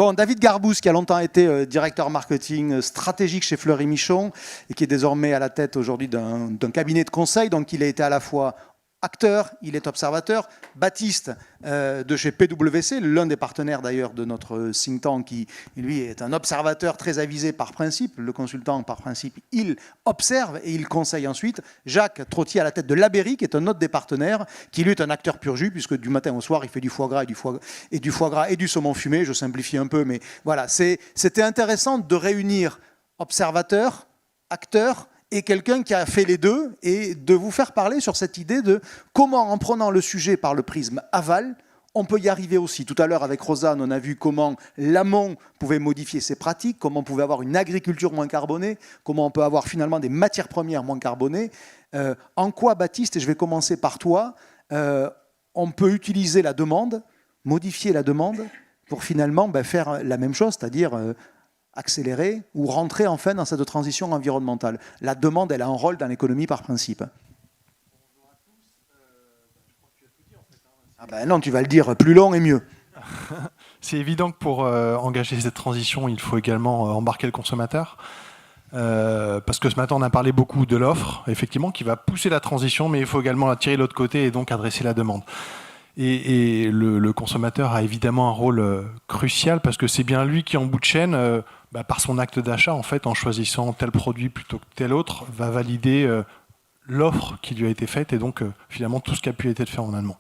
Bon, David Garbous, qui a longtemps été directeur marketing stratégique chez Fleury Michon et qui est désormais à la tête aujourd'hui d'un cabinet de conseil. Donc, il a été à la fois acteur, il est observateur. Baptiste de chez PwC, l'un des partenaires d'ailleurs de notre think tank, qui lui est un observateur très avisé par principe. Le consultant par principe, il observe et il conseille ensuite. Jacques Trottier à la tête de Labéry, qui est un autre des partenaires, qui lui est un acteur pur jus, puisque du matin au soir, il fait du foie gras et du saumon fumé. Je simplifie un peu, mais voilà. C'était intéressant de réunir observateurs, acteurs, et quelqu'un qui a fait les deux, et de vous faire parler sur cette idée de comment, en prenant le sujet par le prisme aval, on peut y arriver aussi. Tout à l'heure, avec Rosanne, on a vu comment l'amont pouvait modifier ses pratiques, comment on pouvait avoir une agriculture moins carbonée, comment on peut avoir finalement des matières premières moins carbonées. En quoi, Baptiste, et je vais commencer par toi, on peut utiliser la demande, modifier la demande, pour finalement faire la même chose, c'est-à-dire accélérer ou rentrer enfin dans cette transition environnementale. La demande, elle a un rôle dans l'économie par principe. Ah ben non, tu vas le dire plus long et mieux. C'est évident que pour engager cette transition, il faut également embarquer le consommateur. Parce que ce matin, on a parlé beaucoup de l'offre, effectivement, qui va pousser la transition, mais il faut également la tirer de l'autre côté et donc adresser la demande. Et le consommateur a évidemment un rôle crucial parce que c'est bien lui qui, en bout de chaîne, par son acte d'achat, en fait, en choisissant tel produit plutôt que tel autre, va valider l'offre qui lui a été faite et donc finalement tout ce qui a pu être fait en amont.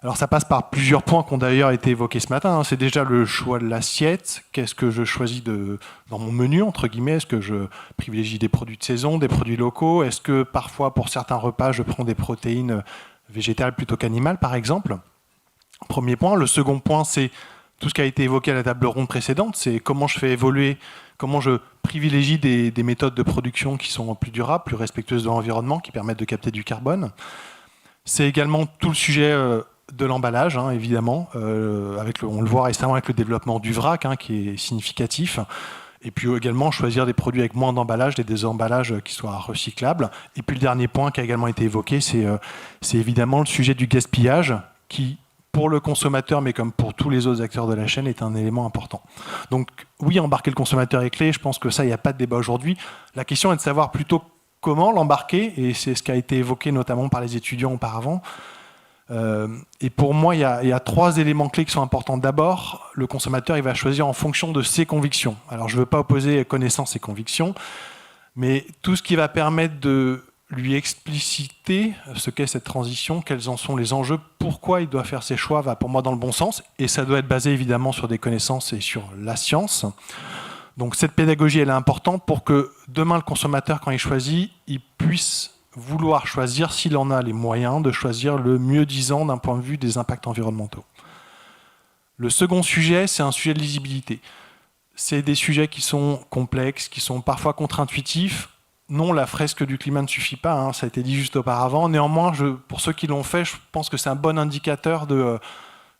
Alors ça passe par plusieurs points qui ont d'ailleurs été évoqués ce matin. C'est déjà le choix de l'assiette. Qu'est-ce que je choisis dans mon menu, entre guillemets? Est-ce que je privilégie des produits de saison, des produits locaux? Est-ce que parfois, pour certains repas, je prends des protéines végétales plutôt qu'animales, par exemple? Premier point. Le second point, c'est tout ce qui a été évoqué à la table ronde précédente. C'est comment je fais évoluer, comment je privilégie des méthodes de production qui sont plus durables, plus respectueuses de l'environnement, qui permettent de capter du carbone. C'est également tout le sujet de l'emballage, évidemment. On le voit récemment avec le développement du vrac, qui est significatif. Et puis également choisir des produits avec moins d'emballage, des emballages qui soient recyclables. Et puis le dernier point qui a également été évoqué, c'est évidemment le sujet du gaspillage qui, pour le consommateur, mais comme pour tous les autres acteurs de la chaîne, est un élément important. Donc oui, embarquer le consommateur est clé, je pense que ça, il n'y a pas de débat aujourd'hui. La question est de savoir plutôt comment l'embarquer, et c'est ce qui a été évoqué notamment par les étudiants auparavant. Et pour moi, il y a trois éléments clés qui sont importants. D'abord, le consommateur il va choisir en fonction de ses convictions. Alors je ne veux pas opposer connaissance et convictions, mais tout ce qui va permettre de lui expliciter ce qu'est cette transition, quels en sont les enjeux, pourquoi il doit faire ses choix, va pour moi dans le bon sens. Et ça doit être basé évidemment sur des connaissances et sur la science. Donc cette pédagogie, elle est importante pour que demain, le consommateur, quand il choisit, il puisse vouloir choisir, s'il en a les moyens, de choisir le mieux disant d'un point de vue des impacts environnementaux. Le second sujet, c'est un sujet de lisibilité. C'est des sujets qui sont complexes, qui sont parfois contre-intuitifs. Non, la fresque du climat ne suffit pas, ça a été dit juste auparavant. Néanmoins, pour ceux qui l'ont fait, je pense que c'est un bon indicateur de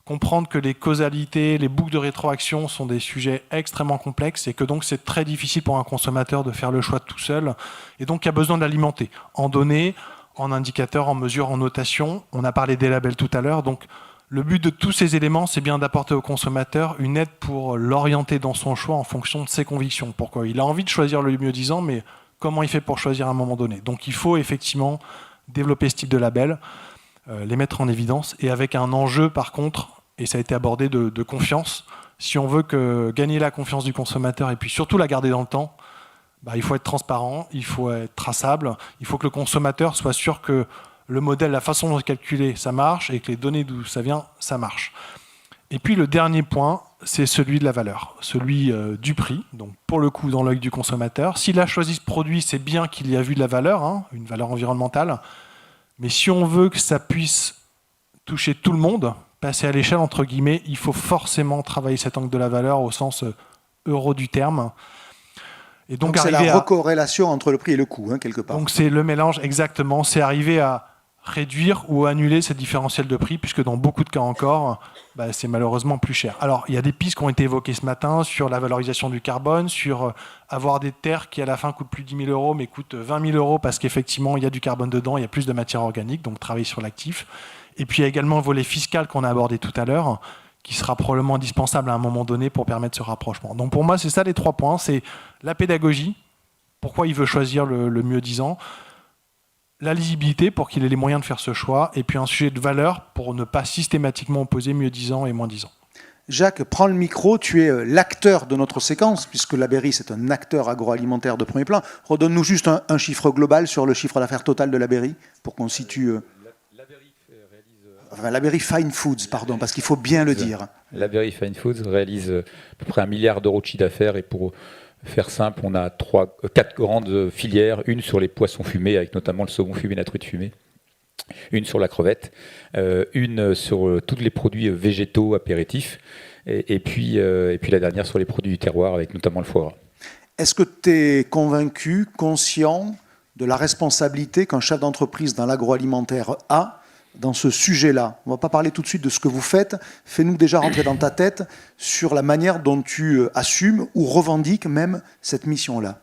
comprendre que les causalités, les boucles de rétroaction sont des sujets extrêmement complexes et que donc c'est très difficile pour un consommateur de faire le choix tout seul et donc il y a besoin de l'alimenter en données, en indicateurs, en mesures, en notation. On a parlé des labels tout à l'heure, donc le but de tous ces éléments, c'est bien d'apporter au consommateur une aide pour l'orienter dans son choix en fonction de ses convictions. Pourquoi il a envie de choisir le mieux disant, mais comment il fait pour choisir à un moment donné? Donc il faut effectivement développer ce type de label, les mettre en évidence et avec un enjeu par contre, et ça a été abordé, de confiance. Si on veut gagner la confiance du consommateur et puis surtout la garder dans le temps, il faut être transparent, il faut être traçable, il faut que le consommateur soit sûr que le modèle, la façon dont c'est calculé, ça marche et que les données d'où ça vient, ça marche. Et puis le dernier point, c'est celui de la valeur, celui du prix. Donc pour le coup, dans l'œil du consommateur, s'il a choisi ce produit, c'est bien qu'il y a vu de la valeur, une valeur environnementale. Mais si on veut que ça puisse toucher tout le monde, passer à l'échelle, entre guillemets, il faut forcément travailler cet angle de la valeur au sens euro du terme. Et donc c'est la recorrélation entre le prix et le coût, quelque part. Donc c'est le mélange, exactement. C'est arriver à réduire ou annuler ce différentiel de prix, puisque dans beaucoup de cas encore, c'est malheureusement plus cher. Alors, il y a des pistes qui ont été évoquées ce matin sur la valorisation du carbone, sur avoir des terres qui, à la fin, coûtent plus de 10 000 € mais coûtent 20 000 € parce qu'effectivement, il y a du carbone dedans, il y a plus de matière organique, donc travailler sur l'actif. Et puis, il y a également le volet fiscal qu'on a abordé tout à l'heure, qui sera probablement indispensable à un moment donné pour permettre ce rapprochement. Donc pour moi, c'est ça les 3 points. C'est la pédagogie, pourquoi il veut choisir le mieux disant, la lisibilité pour qu'il ait les moyens de faire ce choix, et puis un sujet de valeur pour ne pas systématiquement opposer mieux disant et moins disant. Jacques, prends le micro, tu es l'acteur de notre séquence, puisque la Berry, c'est un acteur agroalimentaire de premier plan. Redonne-nous juste un chiffre global sur le chiffre d'affaires total de la Berry, pour qu'on situe... la Berry Fine Foods, pardon, parce qu'il faut bien le dire. La Berry Fine Foods réalise à peu près 1 milliard d'euros de chiffre d'affaires, et pour faire simple, on a 4 grandes filières, une sur les poissons fumés, avec notamment le saumon fumé, la truite fumée, une sur la crevette, une sur tous les produits végétaux apéritifs, et puis la dernière sur les produits du terroir, avec notamment le foie gras. Est-ce que tu es convaincu, conscient de la responsabilité qu'un chef d'entreprise dans l'agroalimentaire a dans ce sujet-là? On ne va pas parler tout de suite de ce que vous faites. Fais-nous déjà rentrer dans ta tête sur la manière dont tu assumes ou revendiques même cette mission-là.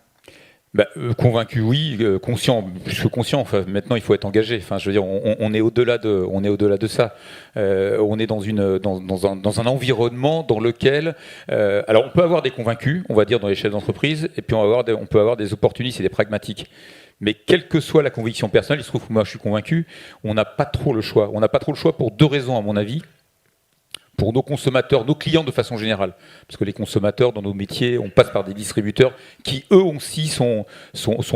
Convaincu, oui. Conscient, plus que conscient. Enfin, maintenant, il faut être engagé. Enfin, je veux dire, on est au-delà de ça. On est dans un environnement dans lequel, alors, on peut avoir des convaincus, on va dire, dans les chefs d'entreprise, et puis on peut avoir des opportunistes et des pragmatiques. Mais quelle que soit la conviction personnelle, il se trouve que moi, je suis convaincu, on n'a pas trop le choix. On n'a pas trop le choix pour 2 raisons, à mon avis. Pour nos consommateurs, nos clients de façon générale. Parce que les consommateurs, dans nos métiers, on passe par des distributeurs qui, eux aussi, sont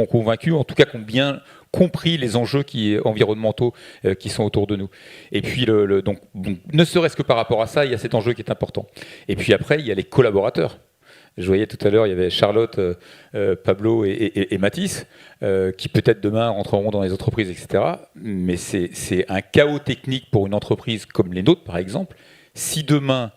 convaincus, en tout cas qui ont bien compris les enjeux environnementaux qui sont autour de nous. Et puis, donc, ne serait-ce que par rapport à ça, il y a cet enjeu qui est important. Et puis après, il y a les collaborateurs. Je voyais tout à l'heure, il y avait Charlotte, Pablo et Mathis, qui peut-être demain rentreront dans les entreprises, etc. Mais c'est un chaos technique pour une entreprise comme les nôtres, par exemple, si demain,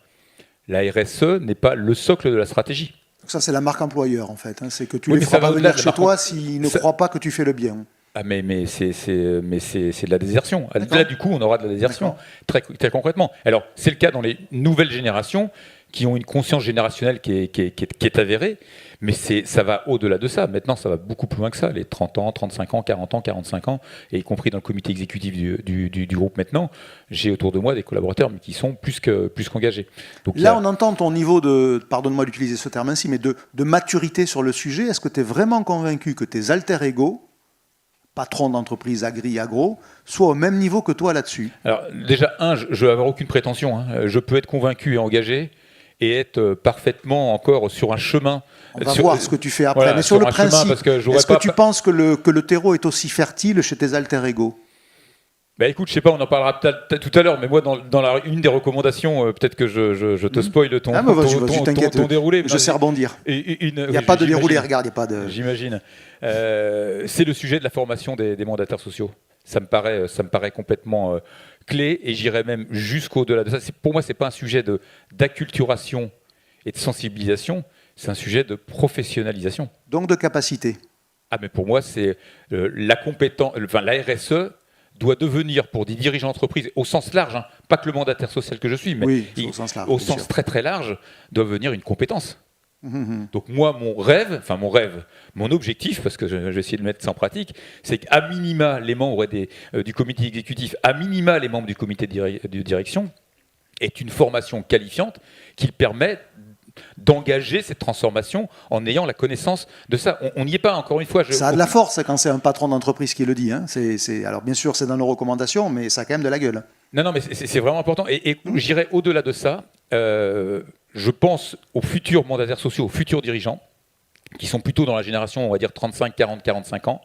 la RSE n'est pas le socle de la stratégie. Donc ça, c'est la marque employeur, en fait. C'est que tu ne les feras pas venir chez toi s'ils ne croient pas que tu fais le bien. Ah mais c'est de la désertion. Là, du coup, on aura de la désertion, très concrètement. Alors, c'est le cas dans les nouvelles générations qui ont une conscience générationnelle qui est avérée, mais ça va au-delà de ça. Maintenant, ça va beaucoup plus loin que ça. Les 30 ans, 35 ans, 40 ans, 45 ans, et y compris dans le comité exécutif du groupe maintenant, j'ai autour de moi des collaborateurs mais qui sont plus qu'engagés. Donc, là, on entend ton niveau de, pardonne-moi d'utiliser ce terme ainsi, mais de maturité sur le sujet. Est-ce que tu es vraiment convaincu que tes alter ego, patron d'entreprise agri-agro, soient au même niveau que toi là-dessus? Alors déjà, je ne vais avoir aucune prétention. Hein. Je peux être convaincu et engagé, et être parfaitement encore sur un chemin. On va voir ce que tu fais après. Voilà, mais sur le principe, est-ce que tu penses que le terreau est aussi fertile chez tes alter ego? Écoute, je sais pas, on en parlera tout à l'heure, mais moi, dans une des recommandations, peut-être que je te spoil ton déroulé. Je sais rebondir. Il n'y a pas de déroulé, regarde, il n'y a pas de... J'imagine. C'est le sujet de la formation des mandataires sociaux. Ça me paraît complètement clé, et j'irais même jusqu'au-delà de ça. Pour moi, ce n'est pas un sujet d'acculturation et de sensibilisation, c'est un sujet de professionnalisation. Donc de capacité. Ah, mais pour moi, c'est la RSE doit devenir, pour des dirigeants d'entreprise, au sens large, hein, pas que le mandataire social que je suis, mais au sens très très large, doit devenir une compétence. Donc moi, mon objectif, parce que je vais essayer de mettre ça en pratique, c'est qu'à minima, les membres du comité exécutif, à minima, les membres du comité de direction, aient une formation qualifiante qui permet d'engager cette transformation en ayant la connaissance de ça. On n'y est pas, encore une fois. Ça a de la force quand c'est un patron d'entreprise qui le dit. Hein. Alors bien sûr, c'est dans nos recommandations, mais ça a quand même de la gueule. Non, mais c'est vraiment important. Et j'irai au-delà de ça. Je pense aux futurs mandataires sociaux, aux futurs dirigeants, qui sont plutôt dans la génération, on va dire, 35, 40, 45 ans,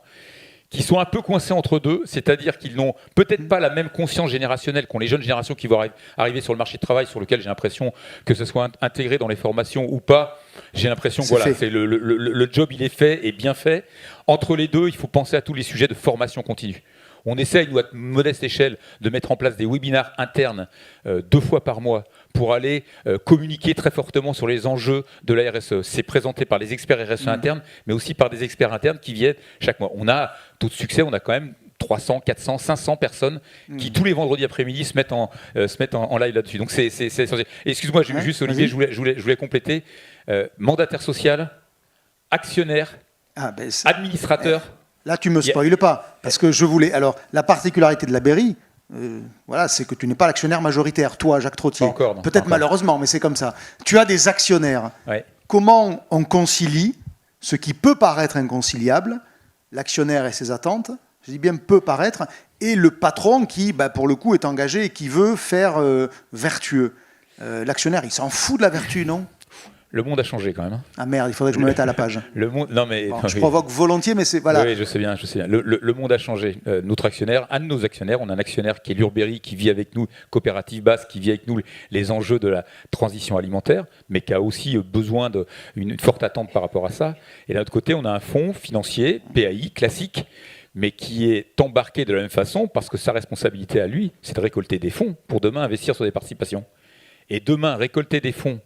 qui sont un peu coincés entre deux, c'est-à-dire qu'ils n'ont peut-être pas la même conscience générationnelle qu'ont les jeunes générations qui vont arriver sur le marché de travail, sur lequel j'ai l'impression que ce soit intégré dans les formations ou pas. J'ai l'impression que le job, il est fait et bien fait. Entre les deux, il faut penser à tous les sujets de formation continue. On essaye, nous, à modeste échelle, de mettre en place des webinaires internes 2 fois par mois pour aller communiquer très fortement sur les enjeux de la RSE. C'est présenté par les experts RSE internes, mais aussi par des experts internes qui viennent chaque mois. On a taux de succès, on a quand même 300, 400, 500 personnes qui, tous les vendredis après-midi, se mettent en live là-dessus. Donc, c'est essentiel. Excuse-moi, juste, Olivier, je voulais compléter. Mandataire social, actionnaire, administrateur... Là, tu me spoiles pas, parce que je voulais... Alors, la particularité de la Berry, voilà, c'est que tu n'es pas l'actionnaire majoritaire, toi, Jacques Trottier. Pas encore, non, peut-être pas encore. malheureusement, mais c'est comme ça. Tu as des actionnaires. Ouais. Comment on concilie ce qui peut paraître inconciliable, l'actionnaire et ses attentes, je dis bien peut paraître, et le patron qui, pour le coup, est engagé et qui veut faire vertueux. L'actionnaire, il s'en fout de la vertu, non ? Le monde a changé quand même. Hein. Ah merde, il faudrait que je me mette à la page. Le monde, non mais Bon, non, je oui. provoque volontiers, mais c'est voilà. Oui, je sais bien, je sais bien. Le monde a changé. Notre actionnaire, un de nos actionnaires, on a un actionnaire qui est l'Urberry, qui vit avec nous, coopérative basque, qui vit avec nous les enjeux de la transition alimentaire, mais qui a aussi besoin d'une forte attente par rapport à ça. Et d'un autre côté, on a un fonds financier, PAI, classique, mais qui est embarqué de la même façon parce que sa responsabilité à lui, c'est de récolter des fonds pour demain investir sur des participations. Et demain, récolter des fonds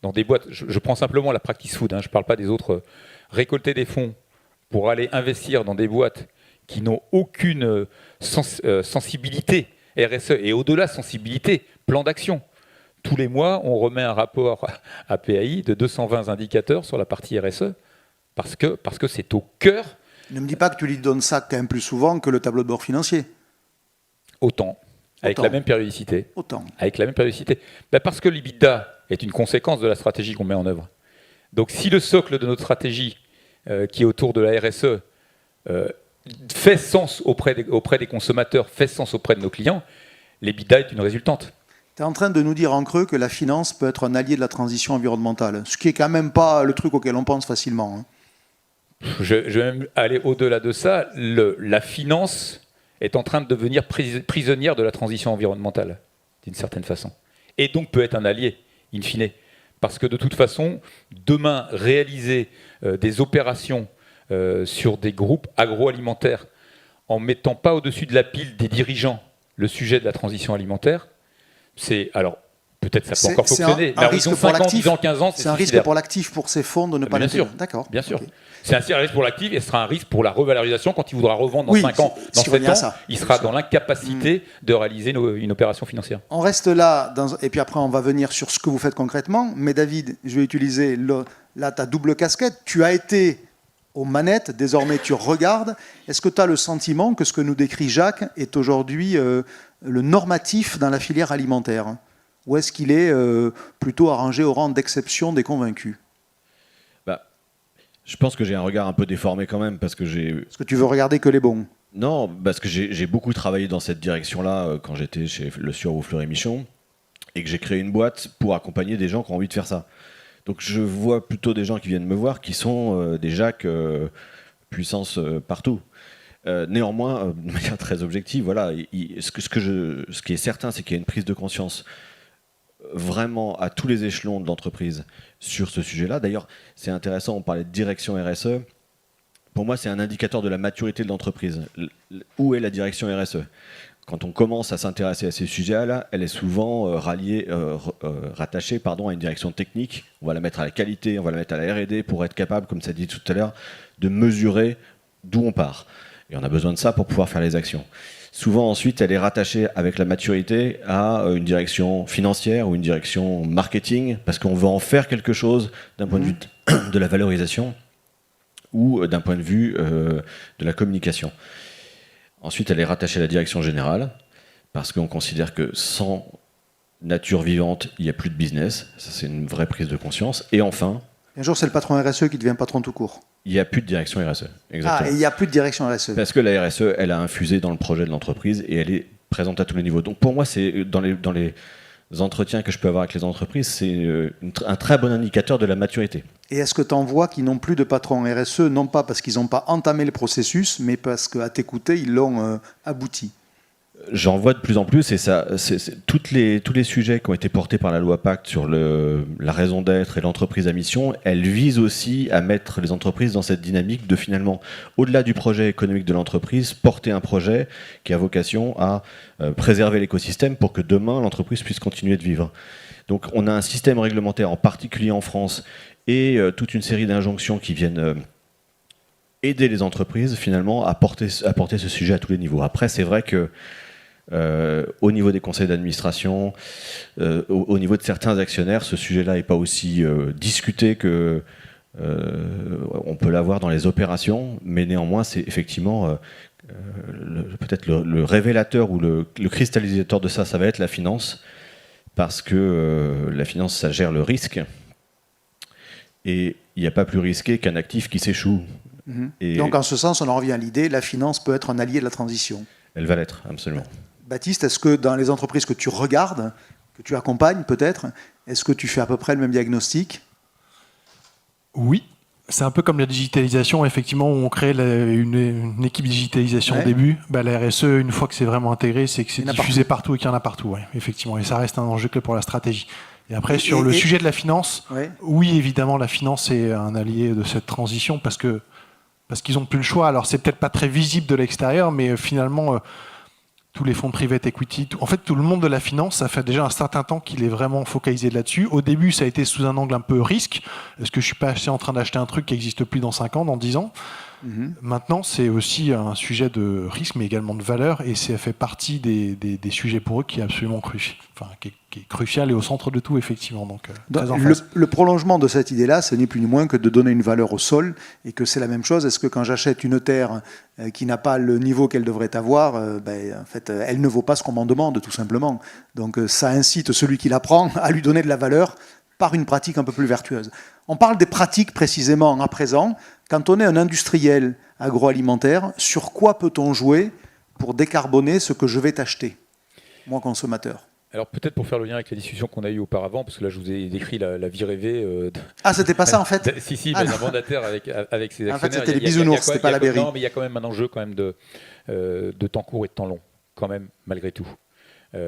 dans des boîtes, je prends simplement la practice food, hein, je ne parle pas des autres, récolter des fonds pour aller investir dans des boîtes qui n'ont aucune sensibilité RSE et au-delà sensibilité, plan d'action. Tous les mois, on remet un rapport à PAI de 220 indicateurs sur la partie RSE parce que c'est au cœur. Ne me dis pas que tu lui donnes ça quand même plus souvent que le tableau de bord financier. Autant. Avec la même périodicité. Autant. Avec la même périodicité. Parce que l'EBITDA est une conséquence de la stratégie qu'on met en œuvre. Donc si le socle de notre stratégie, qui est autour de la RSE, fait sens auprès des consommateurs, fait sens auprès de nos clients, l'EBITDA est une résultante. Tu es en train de nous dire en creux que la finance peut être un allié de la transition environnementale, ce qui est quand même pas le truc auquel on pense facilement. Hein. Je vais même aller au-delà de ça. La finance est en train de devenir prisonnière de la transition environnementale, d'une certaine façon. Et donc peut être un allié, in fine. Parce que de toute façon, demain, réaliser des opérations sur des groupes agroalimentaires en ne mettant pas au-dessus de la pile des dirigeants le sujet de la transition alimentaire, c'est... Alors, peut-être ça peut encore fonctionner. Un risque pour 5 ans, 10 ans, 15 ans, c'est un risque pour l'actif, pour ces fonds de ne pas l'intégrer. D'accord. Bien sûr. Okay. C'est un risque pour l'actif et ce sera un risque pour la revalorisation quand il voudra revendre dans 5 ans, dans 7 ans. Il sera dans l'incapacité de réaliser une opération financière. On reste là, et puis après on va venir sur ce que vous faites concrètement. Mais David, je vais utiliser là ta double casquette. Tu as été aux manettes, désormais tu regardes. Est-ce que tu as le sentiment que ce que nous décrit Jacques est aujourd'hui le normatif dans la filière alimentaire ? Ou est-ce qu'il est plutôt arrangé au rang d'exception des convaincus ? Je pense que j'ai un regard un peu déformé quand même, parce que Est-ce que tu veux regarder que les bons ? Non, parce que j'ai beaucoup travaillé dans cette direction-là quand j'étais chez Le Sieur ou Fleury-Michon, et que j'ai créé une boîte pour accompagner des gens qui ont envie de faire ça. Donc je vois plutôt des gens qui viennent me voir qui sont des Jacques puissance partout. Néanmoins, de manière très objective, voilà, ce qui est certain, c'est qu'il y a une prise de conscience vraiment à tous les échelons de l'entreprise sur ce sujet-là. D'ailleurs, c'est intéressant, on parlait de direction RSE. Pour moi, c'est un indicateur de la maturité de l'entreprise. Où est la direction RSE ? Quand on commence à s'intéresser à ces sujets-là, elle est souvent rattachée à une direction technique. On va la mettre à la qualité, on va la mettre à la R&D pour être capable, comme ça dit tout à l'heure, de mesurer d'où on part. Et on a besoin de ça pour pouvoir faire les actions. Souvent, ensuite, elle est rattachée avec la maturité à une direction financière ou une direction marketing, parce qu'on veut en faire quelque chose d'un point de vue de la valorisation ou d'un point de vue de la communication. Ensuite, elle est rattachée à la direction générale, parce qu'on considère que sans nature vivante, il n'y a plus de business. Ça, c'est une vraie prise de conscience. Et enfin... Un jour, c'est le patron RSE qui devient patron tout court. Il n'y a plus de direction RSE. Exactement. Ah, et il n'y a plus de direction RSE. Parce que la RSE, elle a infusé dans le projet de l'entreprise et elle est présente à tous les niveaux. Donc pour moi, c'est dans les entretiens que je peux avoir avec les entreprises, c'est un très bon indicateur de la maturité. Et est-ce que tu en vois qui n'ont plus de patron RSE, non pas parce qu'ils n'ont pas entamé le processus, mais parce qu'à t'écouter, ils l'ont abouti ? J'en vois de plus en plus, et tous les sujets qui ont été portés par la loi Pacte sur la raison d'être et l'entreprise à mission, elles visent aussi à mettre les entreprises dans cette dynamique de finalement, au-delà du projet économique de l'entreprise, porter un projet qui a vocation à préserver l'écosystème pour que demain l'entreprise puisse continuer de vivre. Donc on a un système réglementaire, en particulier en France, et toute une série d'injonctions qui viennent aider les entreprises finalement à porter ce sujet à tous les niveaux. Après, c'est vrai que au niveau des conseils d'administration, au niveau de certains actionnaires, ce sujet-là n'est pas aussi discuté que on peut l'avoir dans les opérations, mais néanmoins, c'est effectivement peut-être le révélateur ou le cristallisateur de ça va être la finance, parce que la finance, ça gère le risque, et il n'y a pas plus risqué qu'un actif qui s'échoue. Et donc en ce sens, on en revient à l'idée, la finance peut être un allié de la transition. Elle va l'être, absolument. Baptiste, est-ce que dans les entreprises que tu regardes, que tu accompagnes peut-être, est-ce que tu fais à peu près le même diagnostic ? Oui, c'est un peu comme la digitalisation. Effectivement, on crée une équipe digitalisation au début. La RSE, une fois que c'est vraiment intégré, c'est que c'est diffusé partout et qu'il y en a partout. Ouais, effectivement, et ça reste un enjeu clé pour la stratégie. Et après, sur le sujet de la finance, oui, évidemment, la finance est un allié de cette transition parce qu'ils n'ont plus le choix. Alors, c'est peut-être pas très visible de l'extérieur, mais finalement, tous les fonds de private equity, en fait, tout le monde de la finance, ça fait déjà un certain temps qu'il est vraiment focalisé là-dessus. Au début, ça a été sous un angle un peu risque. Est-ce que je suis pas en train d'acheter un truc qui n'existe plus dans 5 ans, dans 10 ans ? Maintenant, c'est aussi un sujet de risque, mais également de valeur, et ça fait partie des sujets pour eux qui est absolument qui est crucial et au centre de tout, effectivement. Donc, le prolongement de cette idée-là, ce n'est plus ni moins que de donner une valeur au sol, et que c'est la même chose. Est-ce que quand j'achète une terre qui n'a pas le niveau qu'elle devrait avoir, en fait, elle ne vaut pas ce qu'on m'en demande, tout simplement. Donc ça incite celui qui la prend à lui donner de la valeur par une pratique un peu plus vertueuse. On parle des pratiques précisément à présent. Quand on est un industriel agroalimentaire, sur quoi peut-on jouer pour décarboner ce que je vais t'acheter, moi consommateur ? Alors peut-être pour faire le lien avec la discussion qu'on a eue auparavant, parce que là je vous ai décrit la vie rêvée. C'était pas ça en fait. Si, mais un mandataire avec ses actionnaires. En fait, c'était les bisounours, c'était pas la Berry. Non, mais il y a quand même un enjeu quand même de temps court et de temps long, quand même, malgré tout.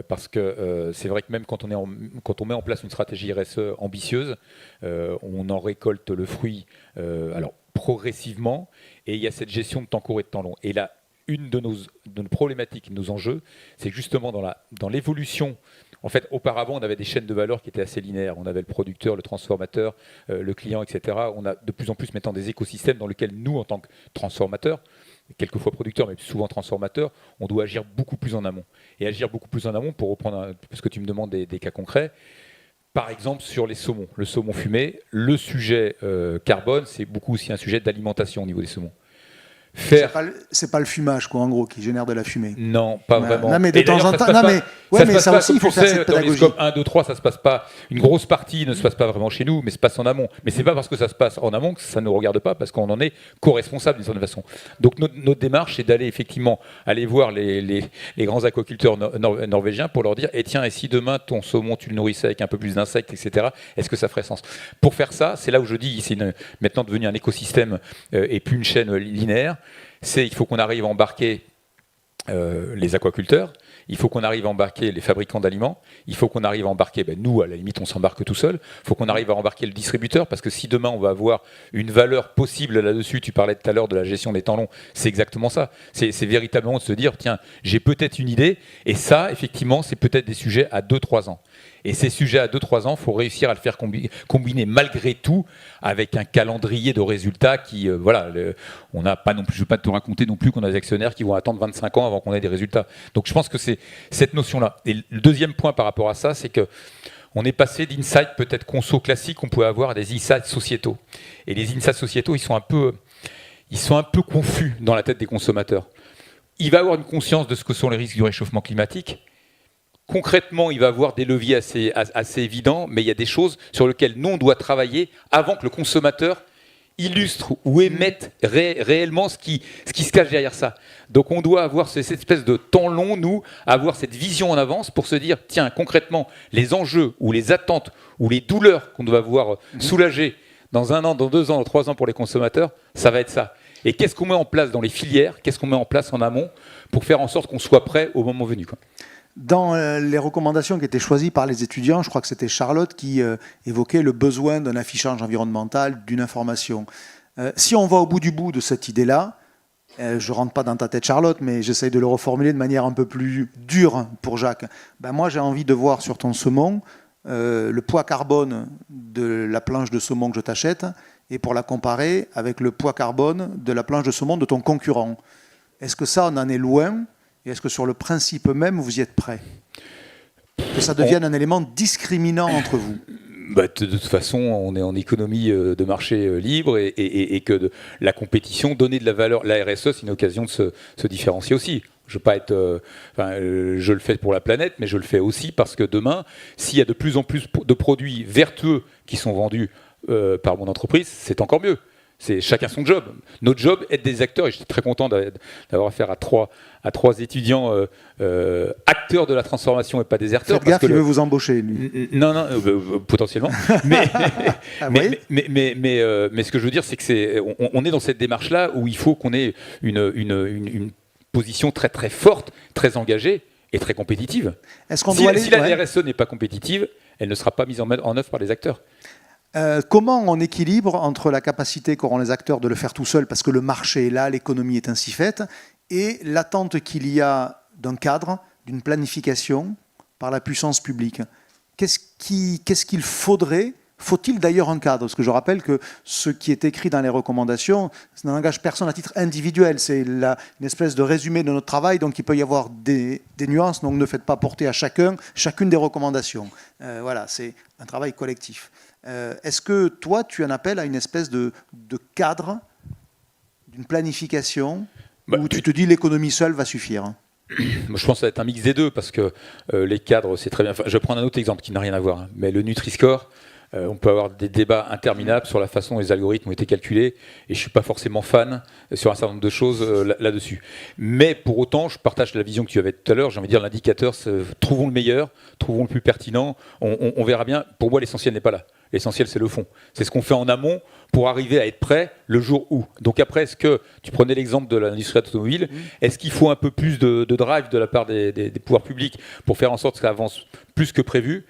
Parce que c'est vrai que même quand on met en place une stratégie RSE ambitieuse, on en récolte le fruit alors progressivement, et il y a cette gestion de temps court et de temps long. Et là, une de nos problématiques, de nos enjeux, c'est justement dans l'évolution. En fait, auparavant, on avait des chaînes de valeur qui étaient assez linéaires. On avait le producteur, le transformateur, le client, etc. On a de plus en plus maintenant des écosystèmes dans lesquels nous, en tant que transformateurs, quelquefois producteurs, mais souvent transformateurs, on doit agir beaucoup plus en amont. Et agir beaucoup plus en amont, pour reprendre, parce que tu me demandes des cas concrets, par exemple sur les saumons, le saumon fumé, le sujet carbone, c'est beaucoup aussi un sujet d'alimentation au niveau des saumons. C'est pas le fumage, quoi, en gros, qui génère de la fumée. Non, pas vraiment. Non, mais de temps en temps. Non, mais ça aussi, il faut faire cette pédagogie. Dans les scopes 1, 2, 3, ça se passe pas. Une grosse partie ne se passe pas vraiment chez nous, mais se passe en amont. Mais c'est pas parce que ça se passe en amont que ça ne nous regarde pas, parce qu'on en est co-responsable d'une certaine façon. Donc notre démarche, c'est d'aller effectivement aller voir les grands aquaculteurs norvégiens pour leur dire, tiens, et si demain ton saumon tu le nourrissais avec un peu plus d'insectes, etc. Est-ce que ça ferait sens ? Pour faire ça, c'est là où je dis, c'est maintenant devenu un écosystème et plus une chaîne linéaire. Il faut qu'on arrive à embarquer les aquaculteurs, il faut qu'on arrive à embarquer les fabricants d'aliments, il faut qu'on arrive à embarquer, nous à la limite on s'embarque tout seul, il faut qu'on arrive à embarquer le distributeur, parce que si demain on va avoir une valeur possible là-dessus, tu parlais tout à l'heure de la gestion des temps longs, c'est exactement ça, c'est véritablement de se dire, tiens, j'ai peut-être une idée, et ça effectivement c'est peut-être des sujets à 2-3 ans. Et ces sujets à 2-3 ans, il faut réussir à le faire combiner malgré tout avec un calendrier de résultats qui, on n'a pas non plus, je ne veux pas te raconter non plus qu'on a des actionnaires qui vont attendre 25 ans avant qu'on ait des résultats. Donc je pense que c'est cette notion-là. Et le deuxième point par rapport à ça, c'est que on est passé d'insights peut-être conso classiques qu'on pouvait avoir à des insights sociétaux. Et les insights sociétaux, ils sont un peu confus dans la tête des consommateurs. Il va avoir une conscience de ce que sont les risques du réchauffement climatique. Concrètement, il va avoir des leviers assez évidents, mais il y a des choses sur lesquelles nous, on doit travailler avant que le consommateur illustre ou émette réellement ce qui se cache derrière ça. Donc on doit avoir cette espèce de temps long, nous, avoir cette vision en avance pour se dire, tiens, concrètement, les enjeux ou les attentes ou les douleurs qu'on doit voir soulager dans 1 an, dans 2 ans, dans 3 ans pour les consommateurs, ça va être ça. Et qu'est-ce qu'on met en place dans les filières, qu'est-ce qu'on met en place en amont pour faire en sorte qu'on soit prêt au moment venu, quoi. Dans les recommandations qui étaient choisies par les étudiants, je crois que c'était Charlotte qui évoquait le besoin d'un affichage environnemental, d'une information. Si on va au bout du bout de cette idée-là, je ne rentre pas dans ta tête Charlotte, mais j'essaye de le reformuler de manière un peu plus dure pour Jacques. Moi j'ai envie de voir sur ton saumon le poids carbone de la planche de saumon que je t'achète et pour la comparer avec le poids carbone de la planche de saumon de ton concurrent. Est-ce que ça, on en est loin ? Et est-ce que sur le principe même, vous y êtes prêt ? Que ça devienne un élément discriminant entre vous ? De toute façon, on est en économie de marché libre et que la compétition, donner de la valeur, la RSE, c'est une occasion de se différencier aussi. Je veux pas être, je le fais pour la planète, mais je le fais aussi parce que demain, s'il y a de plus en plus de produits vertueux qui sont vendus par mon entreprise, c'est encore mieux. C'est chacun son job. Notre job est des acteurs, et j'étais très content d'avoir affaire à trois étudiants acteurs de la transformation et pas déserteurs. Faites gaffe, il veut vous embaucher, lui. Non, potentiellement. Mais ce que je veux dire, c'est que on est dans cette démarche-là où il faut qu'on ait une position très très forte, très engagée et très compétitive. Est-ce qu'on doit si la RSE n'est pas compétitive, elle ne sera pas mise en œuvre par les acteurs. Comment on équilibre entre la capacité qu'auront les acteurs de le faire tout seuls, parce que le marché est là, l'économie est ainsi faite, et l'attente qu'il y a d'un cadre, d'une planification par la puissance publique? Qu'est-ce qu'il faudrait? Faut-il d'ailleurs un cadre? Parce que je rappelle que ce qui est écrit dans les recommandations, ça n'engage personne à titre individuel. C'est une espèce de résumé de notre travail, donc il peut y avoir des nuances, donc ne faites pas porter à chacune des recommandations. Voilà, c'est un travail collectif. Est-ce que toi, tu en appelles à une espèce de cadre, d'une planification, où tu te dis l'économie seule va suffire? Je pense que ça va être un mix des deux, parce que les cadres, c'est très bien. Enfin, je vais prendre un autre exemple qui n'a rien à voir, mais le Nutri-Score, on peut avoir des débats interminables sur la façon dont les algorithmes ont été calculés, et je ne suis pas forcément fan sur un certain nombre de choses là-dessus. Mais pour autant, je partage la vision que tu avais tout à l'heure. J'ai envie de dire, l'indicateur, trouvons le meilleur, trouvons le plus pertinent, on verra bien. Pour moi, l'essentiel n'est pas là. L'essentiel, c'est le fond. C'est ce qu'on fait en amont pour arriver à être prêt le jour où. Donc après, est-ce que, tu prenais l'exemple de l'industrie automobile, est-ce qu'il faut un peu plus de drive de la part des pouvoirs publics pour faire en sorte que ça avance plus que prévu?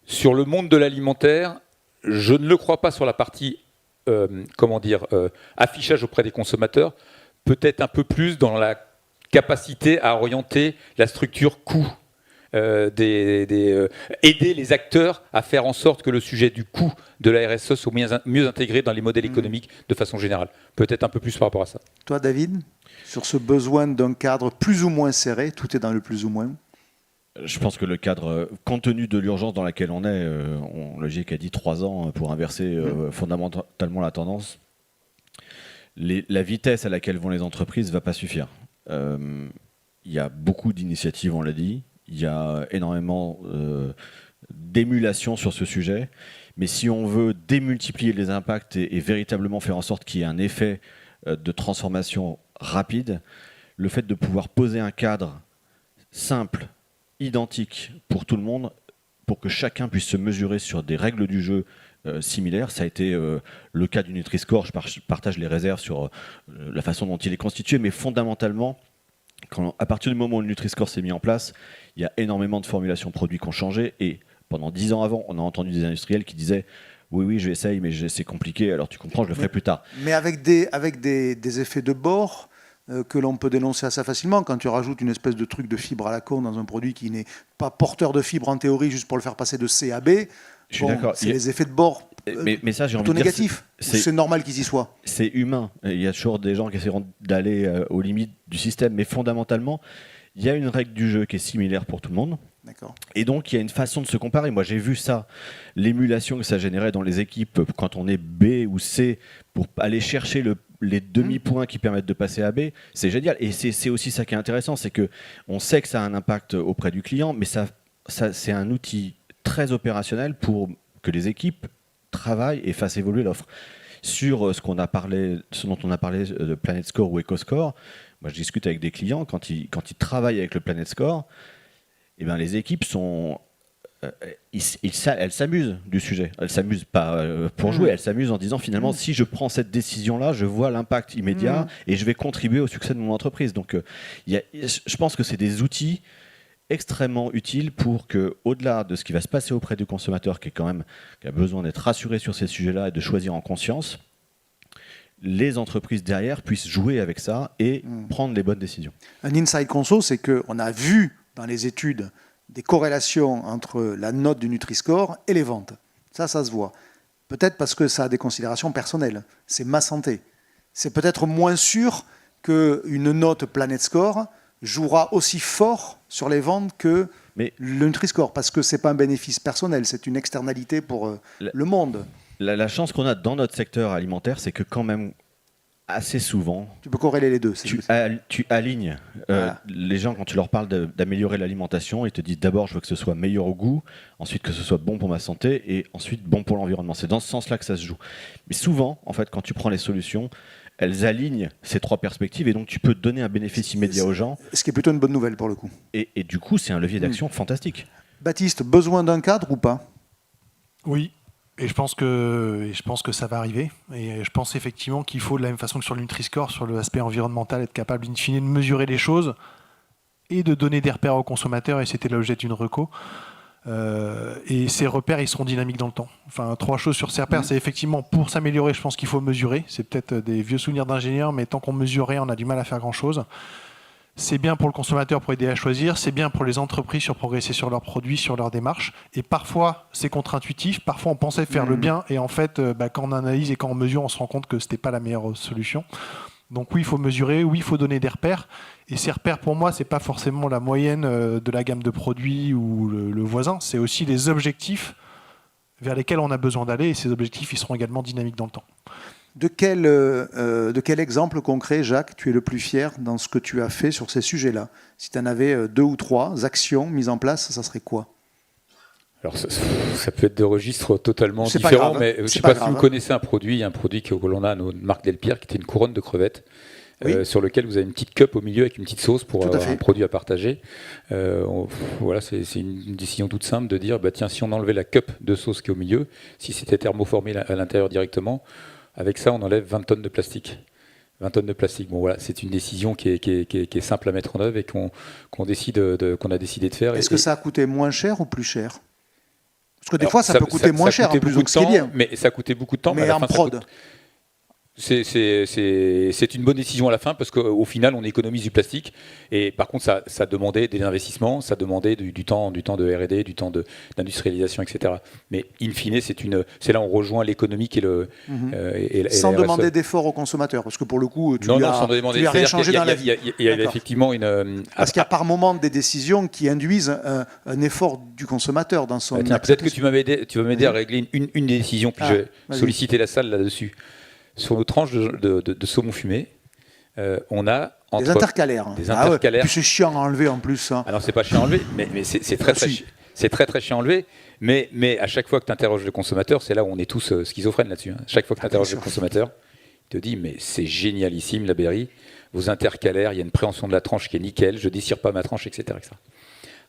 Sur le monde de l'alimentaire, je ne le crois pas sur la partie affichage auprès des consommateurs, peut-être un peu plus dans la capacité à orienter la structure coût. Aider les acteurs à faire en sorte que le sujet du coût de la RSE soit mieux intégré dans les modèles économiques de façon générale. Peut-être un peu plus par rapport à ça. Toi, David, sur ce besoin d'un cadre plus ou moins serré, tout est dans le plus ou moins? Je pense que le cadre, compte tenu de l'urgence dans laquelle on est, le GIEC a dit 3 ans pour inverser fondamentalement la tendance. La vitesse à laquelle vont les entreprises ne va pas suffire. Il y a beaucoup d'initiatives, on l'a dit. Il y a énormément d'émulation sur ce sujet. Mais si on veut démultiplier les impacts et véritablement faire en sorte qu'il y ait un effet de transformation rapide, le fait de pouvoir poser un cadre simple, identique pour tout le monde, pour que chacun puisse se mesurer sur des règles du jeu similaires. Ça a été le cas du Nutri-Score. Je partage les réserves sur la façon dont il est constitué, mais fondamentalement, à partir du moment où le Nutri-Score s'est mis en place, il y a énormément de formulations produits qui ont changé, et pendant 10 ans avant, on a entendu des industriels qui disaient « Oui, je essaye, mais c'est compliqué, alors tu comprends, je le ferai plus tard ». Mais avec des effets de bord que l'on peut dénoncer assez facilement. Quand tu rajoutes une espèce de truc de fibre à la con dans un produit qui n'est pas porteur de fibre en théorie, juste pour le faire passer de C à B, je suis d'accord. C'est les effets de bord mais ça, j'ai envie plutôt de dire, négatifs. C'est normal qu'ils y soient. C'est humain. Il y a toujours des gens qui essaieront d'aller aux limites du système, mais fondamentalement, il y a une règle du jeu qui est similaire pour tout le monde. D'accord. Et donc, il y a une façon de se comparer. Moi, j'ai vu ça, l'émulation que ça générait dans les équipes quand on est B ou C, pour aller chercher les demi-points qui permettent de passer à B. C'est génial. Et c'est aussi ça qui est intéressant, c'est qu'on sait que ça a un impact auprès du client, mais ça c'est un outil très opérationnel pour que les équipes travaillent et fassent évoluer l'offre. Sur ce dont on a parlé de Planet Score ou EcoScore, moi, je discute avec des clients, quand ils travaillent avec le Planet Score, eh bien, les équipes sont... elles s'amusent du sujet. Elles s'amusent pas pour jouer, elles s'amusent en disant finalement si je prends cette décision-là, je vois l'impact immédiat et je vais contribuer au succès de mon entreprise. Donc je pense que c'est des outils extrêmement utiles pour que, au-delà de ce qui va se passer auprès du consommateur, qui a besoin d'être rassuré sur ces sujets-là et de choisir en conscience, les entreprises derrière puissent jouer avec ça et prendre les bonnes décisions. Un inside conso, c'est qu'on a vu dans les études des corrélations entre la note du Nutri-Score et les ventes. Ça se voit. Peut-être parce que ça a des considérations personnelles. C'est ma santé. C'est peut-être moins sûr qu'une note Planet Score jouera aussi fort sur les ventes que le Nutri-Score, parce que c'est pas un bénéfice personnel, c'est une externalité pour le monde. La chance qu'on a dans notre secteur alimentaire, c'est que quand même, assez souvent, tu peux corréler les deux. Tu alignes les gens quand tu leur parles d'améliorer l'alimentation, ils te disent d'abord je veux que ce soit meilleur au goût, ensuite que ce soit bon pour ma santé et ensuite bon pour l'environnement. C'est dans ce sens-là que ça se joue. Mais souvent, en fait, quand tu prends les solutions, elles alignent ces trois perspectives et donc tu peux donner un bénéfice immédiat aux gens. Ce qui est plutôt une bonne nouvelle pour le coup. Et du coup, c'est un levier d'action fantastique. Baptiste, besoin d'un cadre ou pas ? Oui. Et je pense que ça va arriver. Et je pense effectivement qu'il faut, de la même façon que sur le Nutri-Score, sur l'aspect environnemental, être capable, in fine, de mesurer les choses et de donner des repères aux consommateurs. Et c'était l'objet d'une reco. Et ces repères, ils seront dynamiques dans le temps. Enfin, 3 choses sur ces repères. C'est effectivement, pour s'améliorer, je pense qu'il faut mesurer. C'est peut-être des vieux souvenirs d'ingénieurs, mais tant qu'on mesurait, on a du mal à faire grand-chose. C'est bien pour le consommateur pour aider à choisir, c'est bien pour les entreprises sur progresser sur leurs produits, sur leurs démarches. Et parfois, c'est contre-intuitif. Parfois, on pensait faire le bien. Et en fait, quand on analyse et quand on mesure, on se rend compte que ce n'était pas la meilleure solution. Donc oui, il faut mesurer, oui, il faut donner des repères. Et ces repères, pour moi, ce n'est pas forcément la moyenne de la gamme de produits ou le voisin. C'est aussi les objectifs vers lesquels on a besoin d'aller. Et ces objectifs, ils seront également dynamiques dans le temps. De quel exemple concret, Jacques, tu es le plus fier dans ce que tu as fait sur ces sujets-là ? Si tu en avais 2 ou 3 actions mises en place, ça serait quoi ? Alors ça peut être de registres totalement différents, mais je ne sais pas si vous connaissez un produit que l'on a à notre marque Delpierre, qui était une couronne de crevettes, sur lequel vous avez une petite cup au milieu avec une petite sauce pour avoir un produit à partager. Voilà, c'est une décision toute simple de dire, tiens, si on enlevait la cup de sauce qui est au milieu, si c'était thermoformé à l'intérieur directement, avec ça, on enlève 20 tonnes de plastique. 20 tonnes de plastique. Bon, voilà, c'est une décision qui est simple à mettre en œuvre et qu'on a décidé de faire. Est-ce que ça a coûté moins cher ou plus cher ? Parce que des fois, ça peut coûter moins cher en plus, donc ce qui est bien. Mais ça a coûté beaucoup de temps. Mais en prod. C'est une bonne décision à la fin parce qu'au final, on économise du plastique. Et par contre, ça demandait des investissements, ça demandait du temps de R&D, du temps d'industrialisation, etc. Mais in fine, c'est là où on rejoint l'économique et le. Sans demander d'efforts aux consommateurs, parce que pour le coup, tu n'as rien changé dans la vie. Il y a effectivement une. Parce qu'il y a par moment des décisions qui induisent un effort du consommateur dans son. Peut-être que tu vas m'aider à régler une décision, puis je vais solliciter la salle là-dessus. Sur nos tranches de saumon fumé, on a des intercalaires. Des intercalaires. Puis c'est chiant à enlever en plus. Hein. Alors c'est pas chiant à enlever, mais c'est très chiant à enlever. Mais à chaque fois que tu interroges le consommateur, c'est là où on est tous schizophrènes là-dessus. Hein. Chaque fois que tu interroges le consommateur, il te dit mais c'est génialissime la Berry, vos intercalaires, il y a une préhension de la tranche qui est nickel, je dessire pas ma tranche, etc. etc.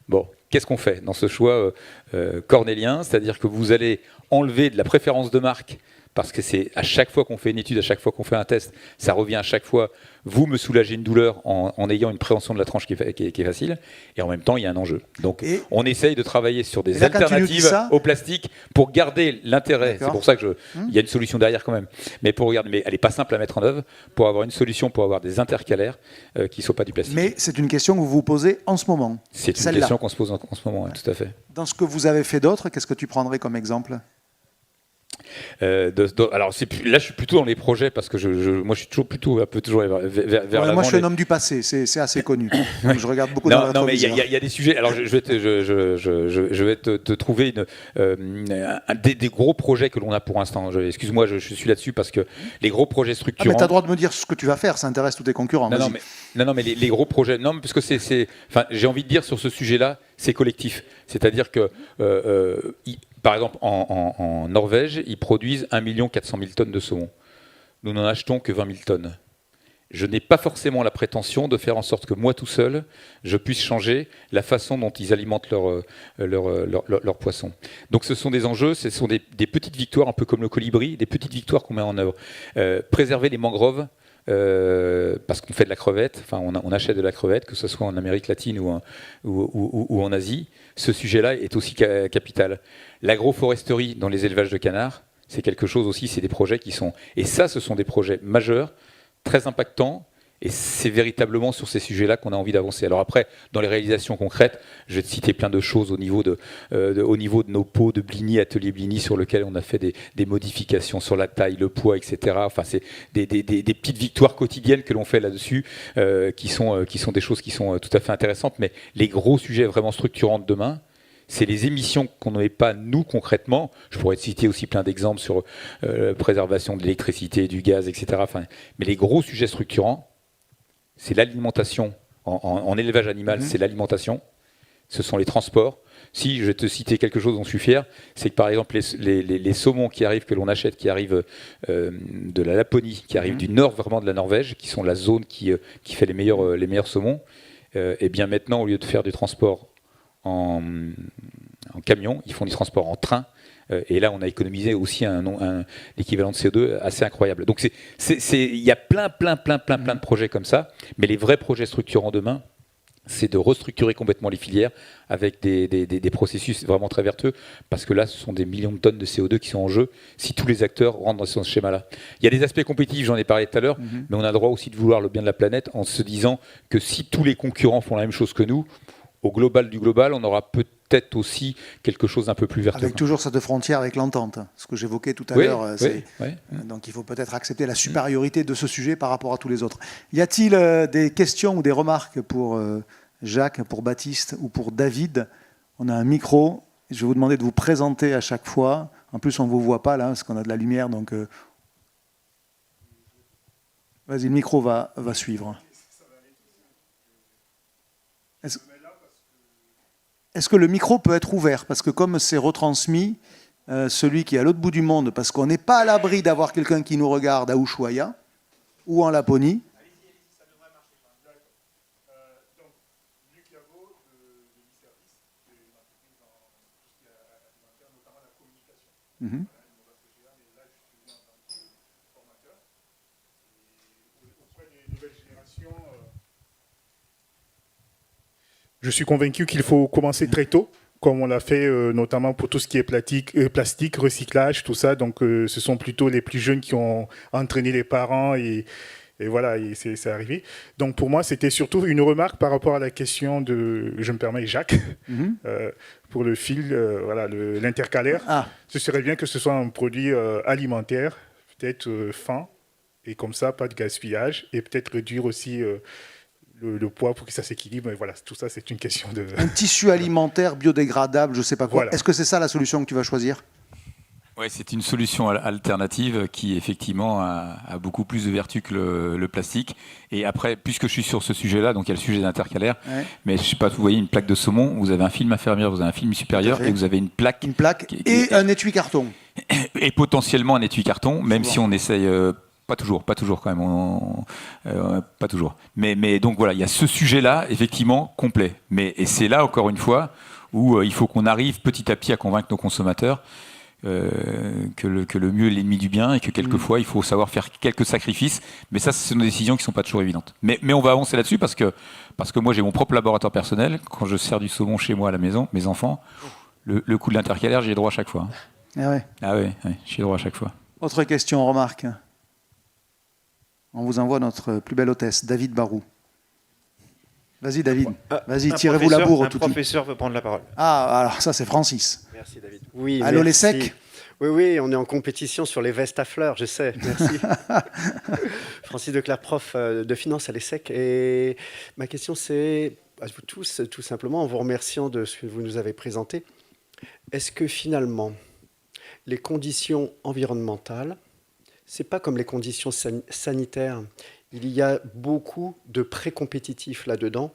Bon, qu'est-ce qu'on fait dans ce choix cornélien ? C'est-à-dire que vous allez enlever de la préférence de marque. Parce que c'est à chaque fois qu'on fait une étude, à chaque fois qu'on fait un test, ça revient à chaque fois, vous me soulagez une douleur en ayant une préhension de la tranche qui est facile, et en même temps, il y a un enjeu. Donc, on essaye de travailler sur des alternatives au plastique pour garder l'intérêt. C'est pour ça qu'il y a une solution derrière quand même. Mais elle n'est pas simple à mettre en œuvre pour avoir une solution, pour avoir des intercalaires qui ne soient pas du plastique. Mais c'est une question que vous vous posez en ce moment. C'est une question qu'on se pose en ce moment, tout à fait. Dans ce que vous avez fait d'autre, qu'est-ce que tu prendrais comme exemple ? Alors là je suis plutôt dans les projets parce que moi je suis toujours un peu vers l'avant. Moi je suis un homme du passé, c'est assez connu. Donc, je regarde beaucoup dans la mais il y a des sujets. Alors je vais te trouver des gros projets que l'on a pour l'instant. Excuse-moi, je suis là-dessus parce que les gros projets structurants. Mais tu as le droit de me dire ce que tu vas faire, ça intéresse tous tes concurrents. Non, mais les gros projets, non, parce que j'ai envie de dire sur ce sujet-là, c'est collectif. C'est-à-dire que par exemple, en Norvège, ils produisent 1 400 000 tonnes de saumon. Nous n'en achetons que 20 000 tonnes. Je n'ai pas forcément la prétention de faire en sorte que moi tout seul, je puisse changer la façon dont ils alimentent leurs poissons. Donc ce sont des enjeux, ce sont des petites victoires, un peu comme le colibri, des petites victoires qu'on met en œuvre. Préserver les mangroves, parce qu'on fait de la crevette, enfin on achète de la crevette, que ce soit en Amérique latine ou en Asie. Ce sujet-là est aussi capital. L'agroforesterie dans les élevages de canards, c'est quelque chose aussi, c'est des projets qui sont... Et ça, ce sont des projets majeurs, très impactants Et c'est véritablement sur ces sujets-là qu'on a envie d'avancer. Alors après, dans les réalisations concrètes, je vais te citer plein de choses au niveau de nos pots de Blini, atelier Blini, sur lequel on a fait des modifications sur la taille, le poids, etc. Enfin, c'est des petites victoires quotidiennes que l'on fait là-dessus, qui sont des choses qui sont tout à fait intéressantes. Mais les gros sujets vraiment structurants de demain, c'est les émissions qu'on n'avait pas, nous, concrètement. Je pourrais te citer aussi plein d'exemples sur préservation de l'électricité, du gaz, etc. Enfin, mais les gros sujets structurants, c'est l'alimentation. En élevage animal, c'est l'alimentation. Ce sont les transports. Si je vais te citer quelque chose dont je suis fier, c'est que par exemple les saumons qui arrivent, que l'on achète, qui arrivent de la Laponie, qui arrivent du nord vraiment de la Norvège, qui sont la zone qui fait les meilleurs saumons, et bien maintenant, au lieu de faire du transport en camion, ils font du transport en train. Et là, on a économisé aussi l'équivalent de CO2 assez incroyable. Donc, il y a plein de projets comme ça. Mais les vrais projets structurants demain, c'est de restructurer complètement les filières avec des processus vraiment très vertueux. Parce que là, ce sont des millions de tonnes de CO2 qui sont en jeu si tous les acteurs rentrent dans ce schéma-là. Il y a des aspects compétitifs, j'en ai parlé tout à l'heure, mais on a le droit aussi de vouloir le bien de la planète en se disant que si tous les concurrents font la même chose que nous, au global du global, on aura peut-être aussi quelque chose d'un peu plus vertueux. Avec toujours cette frontière avec l'entente, ce que j'évoquais tout à l'heure. Donc il faut peut-être accepter la supériorité de ce sujet par rapport à tous les autres. Y a-t-il des questions ou des remarques pour Jacques, pour Baptiste ou pour David? On a un micro. Je vais vous demander de vous présenter à chaque fois. En plus, on ne vous voit pas là, parce qu'on a de la lumière. Donc, vas-y, le micro va suivre. Est-ce que le micro peut être ouvert? Parce que comme c'est retransmis, celui qui est à l'autre bout du monde, parce qu'on n'est pas à l'abri d'avoir quelqu'un qui nous regarde à Ushuaïa ou en Laponie. Ça devrait marcher. Donc, Luc Yavo de l'e-service, qui est une entreprise dans tout ce qui est alimentaire, notamment la communication. Mais là, je suis venu en tant que formateur. Et auprès des nouvelles générations, je suis convaincu qu'il faut commencer très tôt, comme on l'a fait notamment pour tout ce qui est plastique, recyclage, tout ça. Donc, ce sont plutôt les plus jeunes qui ont entraîné les parents et voilà, et c'est arrivé. Donc, pour moi, c'était surtout une remarque par rapport à la question de, je me permets, Jacques, pour le fil, l'intercalaire. Ce serait bien que ce soit un produit alimentaire, peut-être fin, et comme ça, pas de gaspillage, et peut-être réduire aussi le poids pour que ça s'équilibre. Mais voilà, tout ça, c'est une question de... Un tissu alimentaire biodégradable, je ne sais pas quoi. Voilà. Est-ce que c'est ça la solution que tu vas choisir? Oui, c'est une solution alternative qui effectivement a beaucoup plus de vertu que le plastique. Et après, puisque je suis sur ce sujet-là, donc il y a le sujet d'intercalaire, mais je ne sais pas, vous voyez une plaque de saumon, vous avez un film inférieur, vous avez un film supérieur, et vous avez une plaque. Une plaque et un étui carton. Et potentiellement un étui carton, même si on essaye... pas toujours quand même, pas toujours. Mais donc voilà, il y a ce sujet-là, effectivement, complet. Et c'est là, encore une fois, où il faut qu'on arrive petit à petit à convaincre nos consommateurs que le mieux est l'ennemi du bien et que quelquefois, il faut savoir faire quelques sacrifices. Mais ça, ce sont des décisions qui ne sont pas toujours évidentes. Mais on va avancer là-dessus parce que moi, j'ai mon propre laboratoire personnel. Quand je sers du saumon chez moi à la maison, mes enfants, le coup de l'intercalaire, j'y ai droit à chaque fois. Ah oui, j'y ai droit à chaque fois. Autre question, remarque. On vous envoie notre plus belle hôtesse, David Barou. Vas-y, David. Vas-y, tirez-vous la bourre. Un professeur veut prendre la parole. Ah, alors ça, c'est Francis. Merci, David. Oui, allô, merci. les secs? Oui, on est en compétition sur les vestes à fleurs, je sais. Merci. Francis Declercq, prof de finance à l'ESSEC. Et ma question, c'est à vous tous, tout simplement, en vous remerciant de ce que vous nous avez présenté. Est-ce que finalement, les conditions environnementales, c'est pas comme les conditions sanitaires. Il y a beaucoup de pré-compétitifs là-dedans.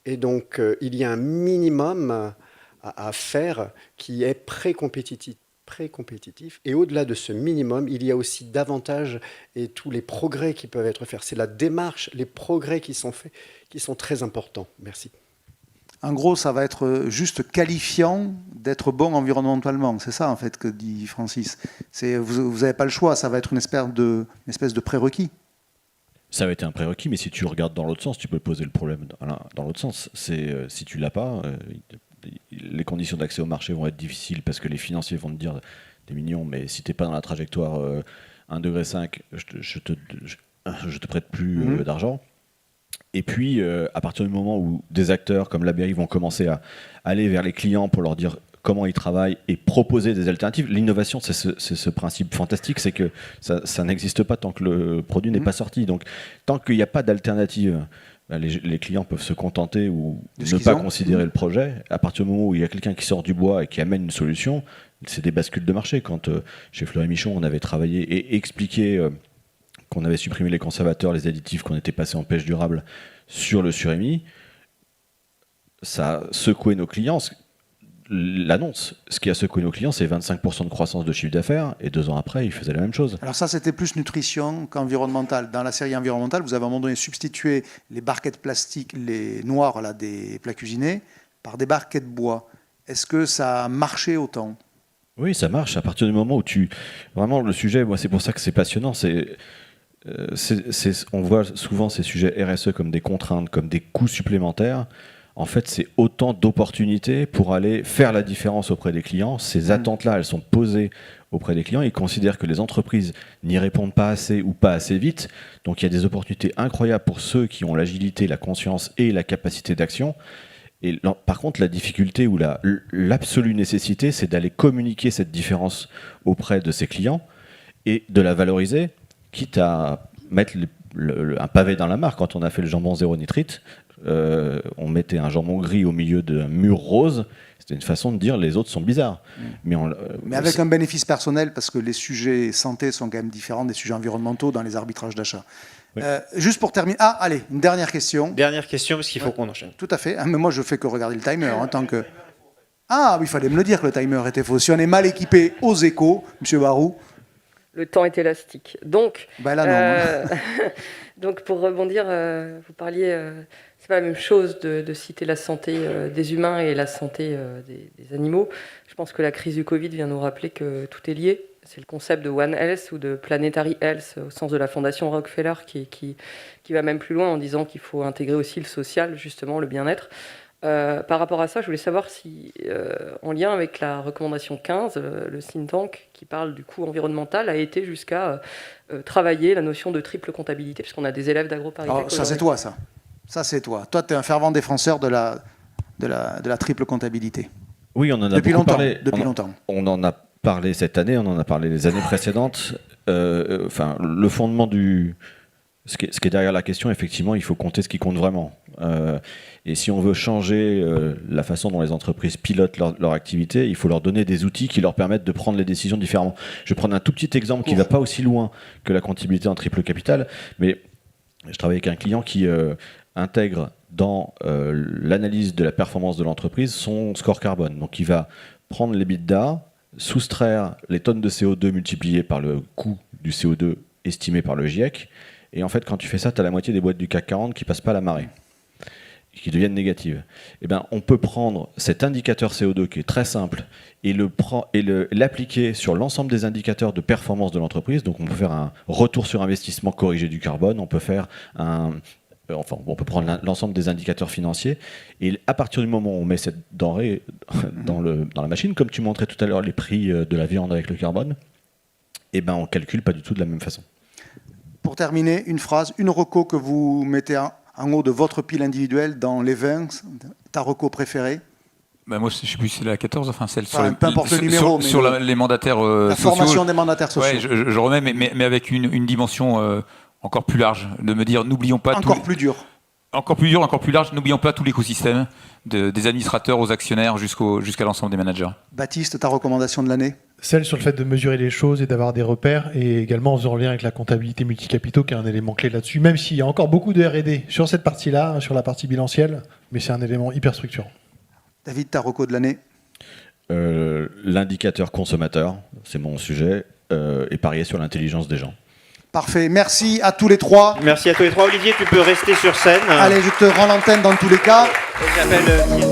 Et donc, il y a un minimum à faire qui est pré-compétitif. Et au-delà de ce minimum, il y a aussi davantage et tous les progrès qui peuvent être faits. C'est la démarche, les progrès qui sont faits, qui sont très importants. Merci. En gros, ça va être juste qualifiant d'être bon environnementalement. C'est ça, en fait, que dit Francis. Vous n'avez pas le choix, ça va être une espèce de prérequis. Ça va être un prérequis, mais si tu regardes dans l'autre sens, tu peux poser le problème dans l'autre sens. C'est si tu l'as pas, les conditions d'accès au marché vont être difficiles parce que les financiers vont te dire t'es mignon, mais si t'es pas dans la trajectoire 1,5 degré, je te prête plus d'argent. Et puis, à partir du moment où des acteurs comme la BRI vont commencer à aller vers les clients pour leur dire comment ils travaillent et proposer des alternatives, l'innovation, c'est ce principe fantastique, c'est que ça n'existe pas tant que le produit n'est pas sorti. Donc, tant qu'il n'y a pas d'alternative, les clients peuvent se contenter ou ne pas considérer le projet. À partir du moment où il y a quelqu'un qui sort du bois et qui amène une solution, c'est des bascules de marché. Quand chez Fleury Michon, on avait travaillé et expliqué qu'on avait supprimé les conservateurs, les additifs, qu'on était passé en pêche durable sur le surémis, ça a secoué nos clients. L'annonce, ce qui a secoué nos clients, c'est 25% de croissance de chiffre d'affaires, et 2 ans après, ils faisaient la même chose. Alors ça, c'était plus nutrition qu'environnemental. Dans la série environnementale, vous avez à un moment donné substitué les barquettes plastiques, les noires là, des plats cuisinés, par des barquettes bois. Est-ce que ça a marché autant ? Oui, ça marche. À partir du moment où Vraiment, le sujet, moi, c'est pour ça que c'est passionnant. On voit souvent ces sujets RSE comme des contraintes, comme des coûts supplémentaires. En fait, c'est autant d'opportunités pour aller faire la différence auprès des clients. Ces attentes-là, elles sont posées auprès des clients. Ils considèrent que les entreprises n'y répondent pas assez ou pas assez vite. Donc, il y a des opportunités incroyables pour ceux qui ont l'agilité, la conscience et la capacité d'action. Et par contre, la difficulté ou l'absolue nécessité, c'est d'aller communiquer cette différence auprès de ses clients et de la valoriser, quitte à mettre un pavé dans la mare. Quand on a fait le jambon zéro nitrite, on mettait un jambon gris au milieu d'un mur rose. C'était une façon de dire les autres sont bizarres. Mais avec un bénéfice personnel, parce que les sujets santé sont quand même différents des sujets environnementaux dans les arbitrages d'achat. Oui. Juste pour terminer. Ah, allez, une dernière question. Dernière question, parce qu'il faut qu'on enchaîne. Tout à fait. Ah, mais moi, je fais que regarder le timer en tant que... Ah, oui, il fallait me le dire que le timer était faux. Si on est mal équipé aux échos, M. Barou. Le temps est élastique. Donc, ben là, non. Donc pour rebondir, vous parliez... c'est pas la même chose de citer la santé des humains et la santé des animaux. Je pense que la crise du Covid vient nous rappeler que tout est lié. C'est le concept de One Health ou de Planetary Health au sens de la fondation Rockefeller qui va même plus loin en disant qu'il faut intégrer aussi le social, justement, le bien-être. Par rapport à ça, je voulais savoir si, en lien avec la recommandation 15, le think tank qui parle du coût environnemental a été jusqu'à travailler la notion de triple comptabilité, puisqu'on a des élèves d'AgroParisTech. Alors, ça, c'est toi, ça. Ça, c'est toi. Toi, tu es un fervent défenseur de la triple comptabilité. Oui, on en a depuis beaucoup longtemps, parlé. Depuis longtemps. On en a parlé cette année, on en a parlé les années précédentes. Le fondement ce qui est derrière la question, effectivement, il faut compter ce qui compte vraiment. Et si on veut changer la façon dont les entreprises pilotent leur activité, il faut leur donner des outils qui leur permettent de prendre les décisions différemment. Je vais prendre un tout petit exemple qui ne va pas aussi loin que la comptabilité en triple capital, mais je travaille avec un client qui intègre dans l'analyse de la performance de l'entreprise son score carbone. Donc il va prendre l'EBITDA, soustraire les tonnes de CO2 multipliées par le coût du CO2 estimé par le GIEC. Et en fait, quand tu fais ça, tu as la moitié des boîtes du CAC 40 qui ne passent pas la marée, qui deviennent négatives. Eh bien, on peut prendre cet indicateur CO2 qui est très simple et l'appliquer sur l'ensemble des indicateurs de performance de l'entreprise. Donc, on peut faire un retour sur investissement corrigé du carbone, on peut faire on peut prendre l'ensemble des indicateurs financiers, et à partir du moment où on met cette denrée dans la machine, comme tu montrais tout à l'heure les prix de la viande avec le carbone, eh ben, on ne calcule pas du tout de la même façon. Pour terminer, une phrase, une reco que vous mettez en haut de votre pile individuelle dans les vins, ta reco préférée? Moi, je ne sais plus si c'est la 14, enfin celle peu importe le numéro. Sur les mandataires sociaux. La formation des mandataires sociaux. Ouais, je remets, mais avec une dimension encore plus large, de me dire, n'oublions pas... Encore plus dur, encore plus large, n'oublions pas tout l'écosystème, des administrateurs aux actionnaires jusqu'à l'ensemble des managers. Baptiste, ta recommandation de l'année? Celle sur le fait de mesurer les choses et d'avoir des repères, et également en faisant lien avec la comptabilité multicapitaux, qui est un élément clé là-dessus, même s'il y a encore beaucoup de R&D sur cette partie-là, sur la partie bilancielle, mais c'est un élément hyper structurant. David, ta reco de l'année? L'indicateur consommateur, c'est mon sujet, et parier sur l'intelligence des gens. Parfait, merci à tous les trois. Merci à tous les trois. Olivier, tu peux rester sur scène. Allez, je te rends l'antenne dans tous les cas. J'appelle